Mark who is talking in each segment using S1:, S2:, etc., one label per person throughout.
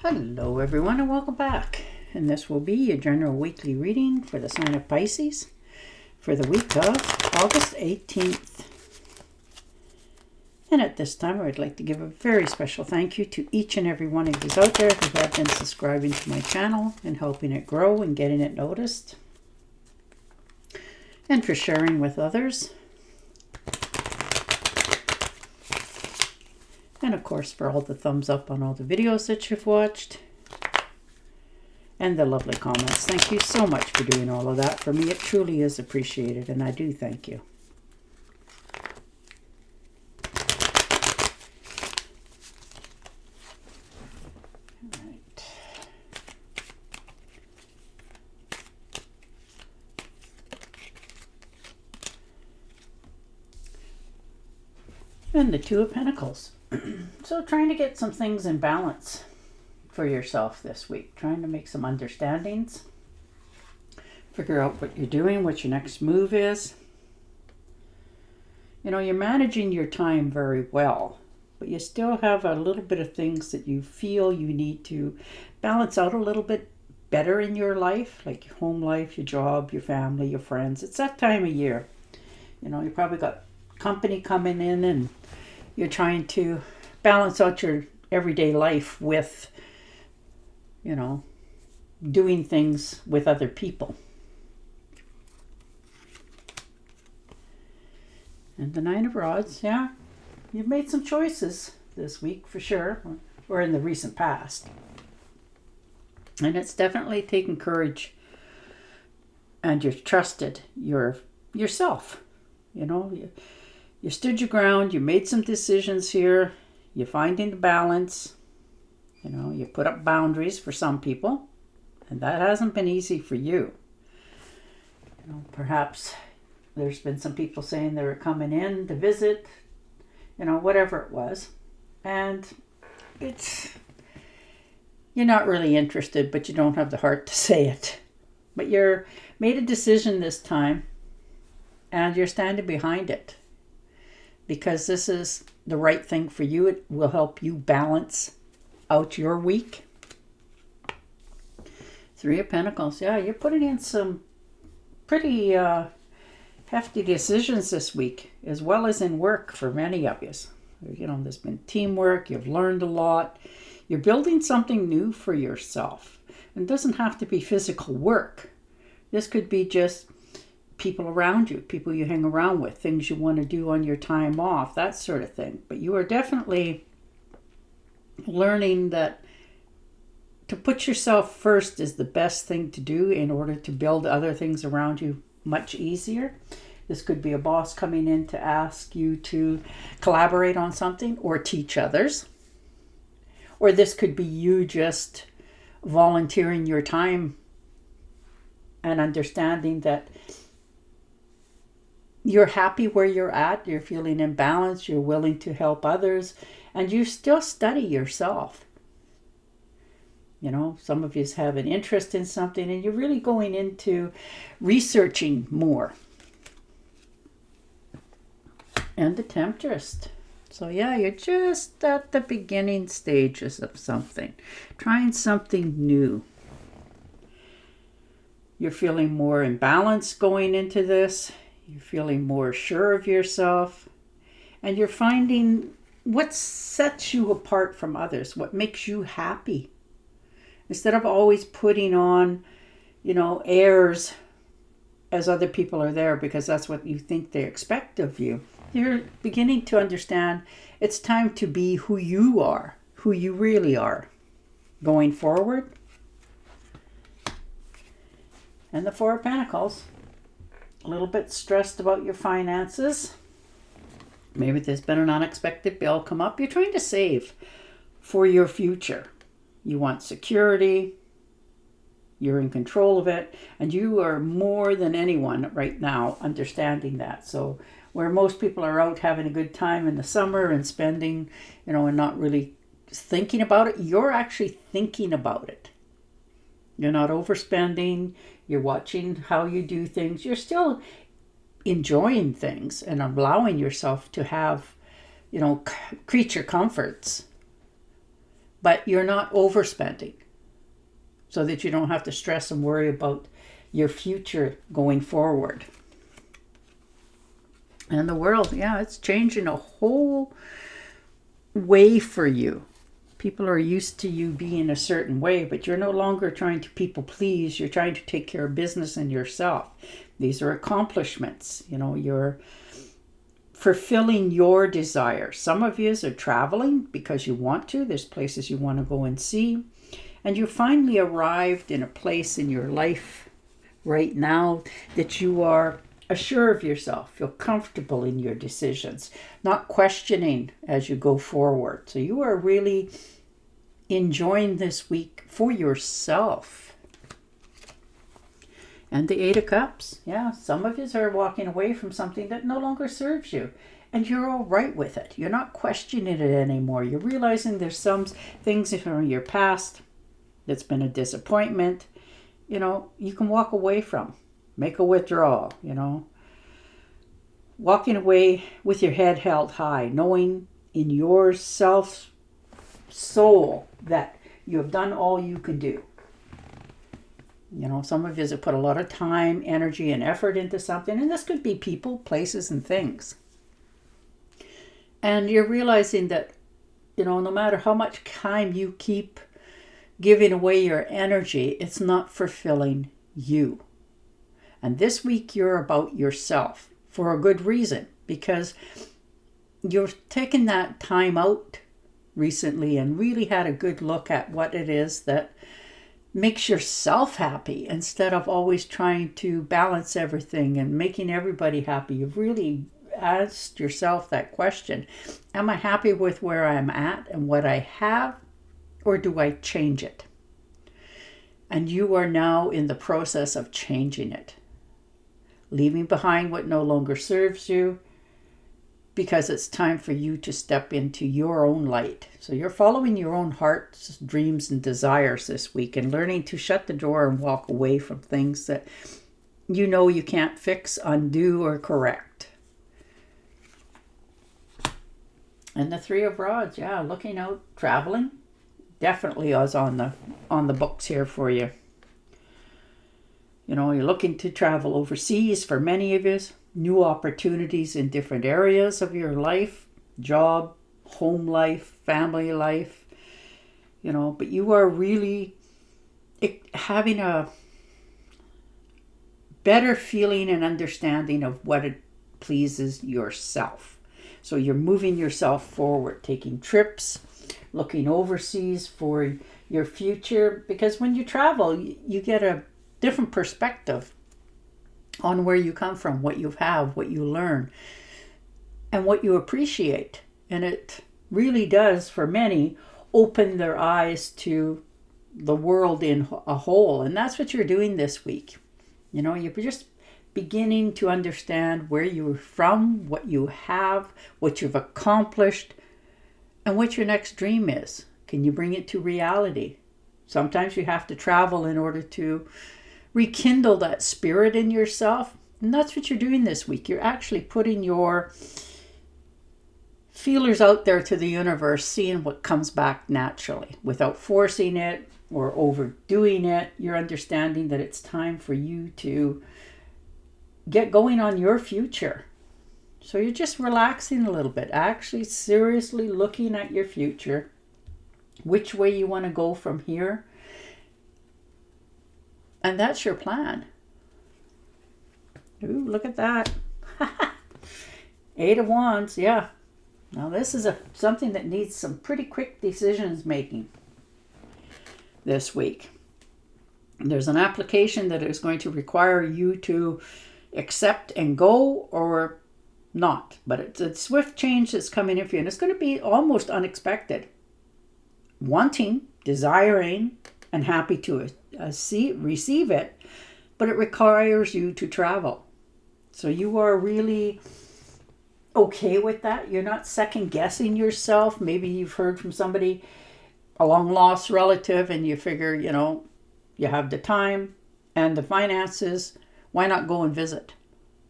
S1: Hello everyone and welcome back. And this will be your general weekly reading for the sign of Pisces for the week of August 18th. And at this time I would like to give a very special thank you to each and every one of you out there who have been subscribing to my channel and helping it grow and getting it noticed. And for sharing with others. And of course for all the thumbs up on all the videos that you've watched. And the lovely comments. Thank you so much for doing all of that. For me it truly is appreciated and I do thank you. Alright. And the Two of Pentacles. So trying to get some things in balance for yourself this week. Trying to make some understandings. Figure out what you're doing, what your next move is. You know, you're managing your time very well, but you still have a little bit of things that you feel you need to balance out a little bit better in your life, like your home life, your job, your family, your friends. It's that time of year. You know, you probably got company coming in and you're trying to balance out your everyday life with, you know, doing things with other people. And the Nine of Rods, yeah, you've made some choices this week for sure, or in the recent past. And it's definitely taken courage and you've trusted yourself, you know. You stood your ground, you made some decisions here, you're finding the balance, you know, you put up boundaries for some people, and that hasn't been easy for you. You know, perhaps there's been some people saying they were coming in to visit, you know, whatever it was, and you're not really interested, but you don't have the heart to say it. But you're made a decision this time, and you're standing behind it. Because this is the right thing for you. It will help you balance out your week. Three of Pentacles. Yeah, you're putting in some pretty hefty decisions this week, as well as in work for many of you. You know, there's been teamwork. You've learned a lot. You're building something new for yourself. And it doesn't have to be physical work. This could be just people around you, people you hang around with, things you want to do on your time off, that sort of thing. But you are definitely learning that to put yourself first is the best thing to do in order to build other things around you much easier. This could be a boss coming in to ask you to collaborate on something or teach others. Or this could be you just volunteering your time and understanding that you're happy where you're at, you're feeling in balance, you're willing to help others, and you still study yourself. You know, some of you have an interest in something and you're really going into researching more. And the Temptress. So yeah, you're just at the beginning stages of something, trying something new. You're feeling more in balance going into this. You're feeling more sure of yourself, and you're finding what sets you apart from others, what makes you happy. Instead of always putting on, you know, airs as other people are there because that's what you think they expect of you. You're beginning to understand it's time to be who you are, who you really are going forward. And the Four of Pentacles. A little bit stressed about your finances. Maybe there's been an unexpected bill come up. You're trying to save for your future. You want security. You're in control of it. And you are more than anyone right now understanding that. So where most people are out having a good time in the summer and spending, you know, and not really thinking about it, you're actually thinking about it. You're not overspending. You're watching how you do things. You're still enjoying things and allowing yourself to have, you know, creature comforts. but you're not overspending so that you don't have to stress and worry about your future going forward. And the world, it's changing a whole way for you. People are used to you being a certain way, but you're no longer trying to people please. You're trying to take care of business and yourself. These are accomplishments. You're fulfilling your desires. Some of you are traveling because you want to. There's places you want to go and see. And you finally arrived in a place in your life right now that you are assured of yourself, feel comfortable in your decisions, not questioning as you go forward. So you are really enjoying this week for yourself. And the Eight of Cups, some of you are walking away from something that no longer serves you. And you're all right with it. You're not questioning it anymore. You're realizing there's some things from your past that's been a disappointment. You can walk away from. Make a withdrawal, Walking away with your head held high, knowing in your soul that you have done all you could do. Some of you have put a lot of time, energy, and effort into something, and this could be people, places, and things. And you're realizing that, no matter how much time you keep giving away your energy, it's not fulfilling you. And this week you're about yourself for a good reason, because you're taking that time out recently and really had a good look at what it is that makes yourself happy instead of always trying to balance everything and making everybody happy. You've really asked yourself that question. Am I happy with where I'm at and what I have, or do I change it? And you are now in the process of changing it. Leaving behind what no longer serves you, because it's time for you to step into your own light. So you're following your own heart's dreams and desires this week and learning to shut the door and walk away from things that you can't fix, undo, or correct. And the Three of Rods, looking out, traveling, definitely is on the books here for you. You're looking to travel overseas for many of you. New opportunities in different areas of your life, job, home life, family life, but you are really having a better feeling and understanding of what it pleases yourself. So you're moving yourself forward, taking trips, looking overseas for your future, because when you travel, you get a different perspective on where you come from, what you have, what you learn, and what you appreciate. And it really does, for many, open their eyes to the world in a whole. And that's what you're doing this week. You're just beginning to understand where you're from, what you have, what you've accomplished, and what your next dream is. Can you bring it to reality? Sometimes you have to travel in order to rekindle that spirit in yourself. And that's what you're doing this week. You're actually putting your feelers out there to the universe, seeing what comes back naturally without forcing it or overdoing it. You're understanding that it's time for you to get going on your future. So you're just relaxing a little bit, actually seriously looking at your future, which way you want to go from here. And that's your plan. Ooh, look at that. Eight of Wands, Now this is something that needs some pretty quick decisions making this week. There's an application that is going to require you to accept and go or not. But it's a swift change that's coming in for you. And it's going to be almost unexpected. Wanting, desiring, and happy to receive it, but it requires you to travel. So you are really okay with that. You're not second guessing yourself. Maybe you've heard from somebody, a long lost relative, and you figure, you have the time and the finances. Why not go and visit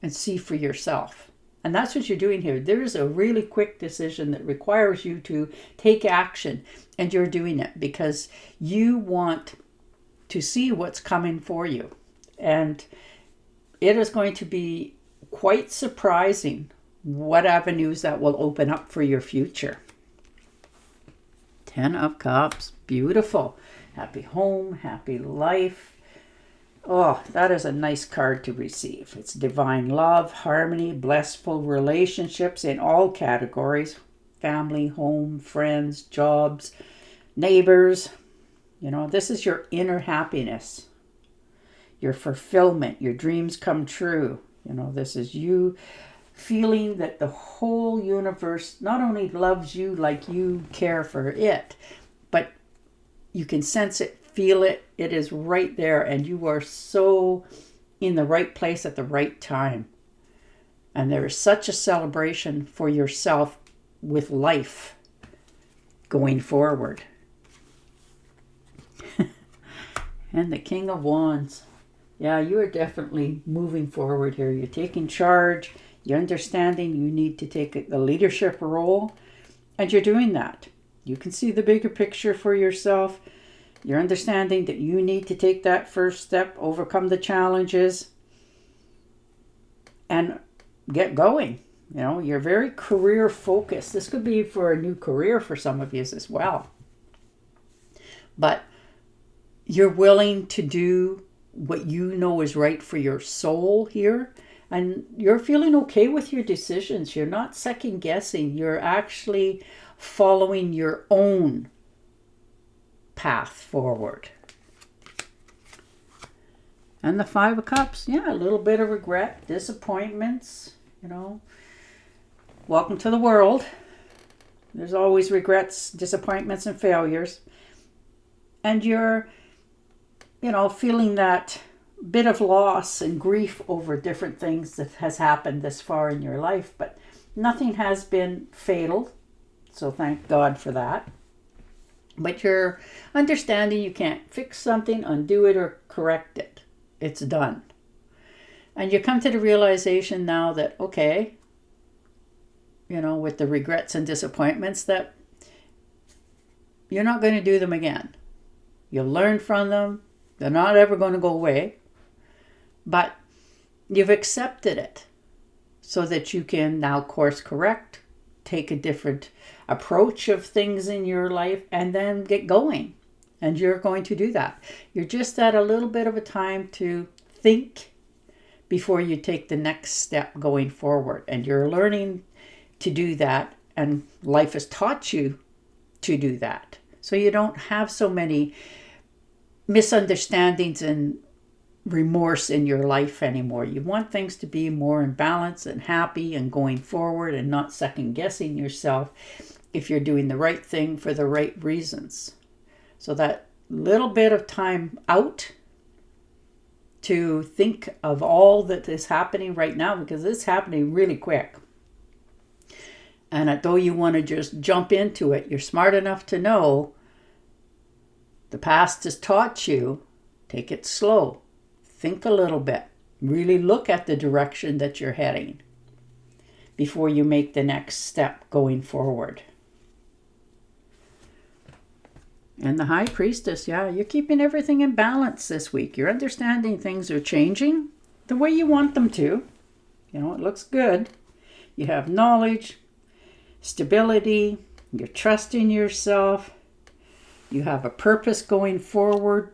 S1: and see for yourself? And that's what you're doing here. There's a really quick decision that requires you to take action, and you're doing it because you want to see what's coming for you. And it is going to be quite surprising what avenues that will open up for your future. 10 of Cups, beautiful. Happy home, happy life. Oh, that is a nice card to receive. It's divine love, harmony, blissful relationships in all categories. Family, home, friends, jobs, neighbors. This is your inner happiness, your fulfillment, your dreams come true. This is you feeling that the whole universe not only loves you like you care for it, but you can sense it, feel it. It is right there, and you are so in the right place at the right time. And there is such a celebration for yourself with life going forward. And the King of Wands. Yeah, you are definitely moving forward here. You're taking charge. You're understanding you need to take the leadership role, and you're doing that. You can see the bigger picture for yourself. You're understanding that you need to take that first step, overcome the challenges, and get going. You're very career focused. This could be for a new career for some of you as well. But you're willing to do what you know is right for your soul here. And you're feeling okay with your decisions. You're not second guessing. You're actually following your own path forward. And the 5 of Cups, yeah, a little bit of regret, disappointments, Welcome to the world. There's always regrets, disappointments, and failures. And you're, feeling that bit of loss and grief over different things that has happened this far in your life, but nothing has been fatal. So thank God for that. But you're understanding you can't fix something, undo it, or correct it. It's done. And you come to the realization now that, okay, with the regrets and disappointments, that you're not going to do them again. You'll learn from them. They're not ever going to go away. But you've accepted it so that you can now course correct, take a different approach of things in your life, and then get going. And you're going to do that. You're just at a little bit of a time to think before you take the next step going forward. And you're learning to do that, and life has taught you to do that. So you don't have so many misunderstandings and remorse in your life anymore. You want things to be more in balance and happy and going forward, and not second guessing yourself if you're doing the right thing for the right reasons. So that little bit of time out to think of all that is happening right now, because it's happening really quick. And though you want to just jump into it, you're smart enough to know the past has taught you, take it slow. Think a little bit. Really look at the direction that you're heading before you make the next step going forward. And the High Priestess, yeah, you're keeping everything in balance this week. You're understanding things are changing the way you want them to. It looks good. You have knowledge, stability, you're trusting yourself, you have a purpose going forward,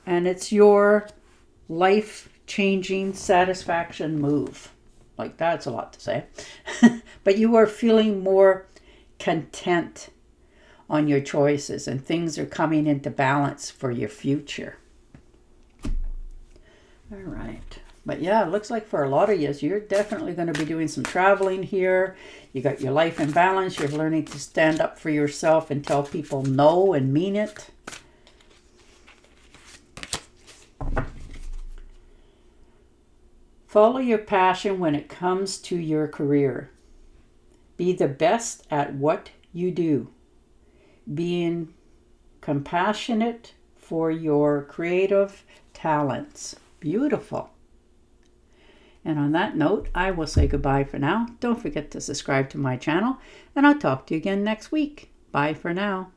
S1: and it's your life-changing satisfaction move. Like, that's a lot to say. But you are feeling more content on your choices, and things are coming into balance for your future. All right. But yeah, it looks like for a lot of you, you're definitely going to be doing some traveling here. You got your life in balance. You're learning to stand up for yourself and tell people no and mean it. Follow your passion when it comes to your career. Be the best at what you do. Being compassionate for your creative talents. Beautiful. And on that note, I will say goodbye for now. Don't forget to subscribe to my channel, and I'll talk to you again next week. Bye for now.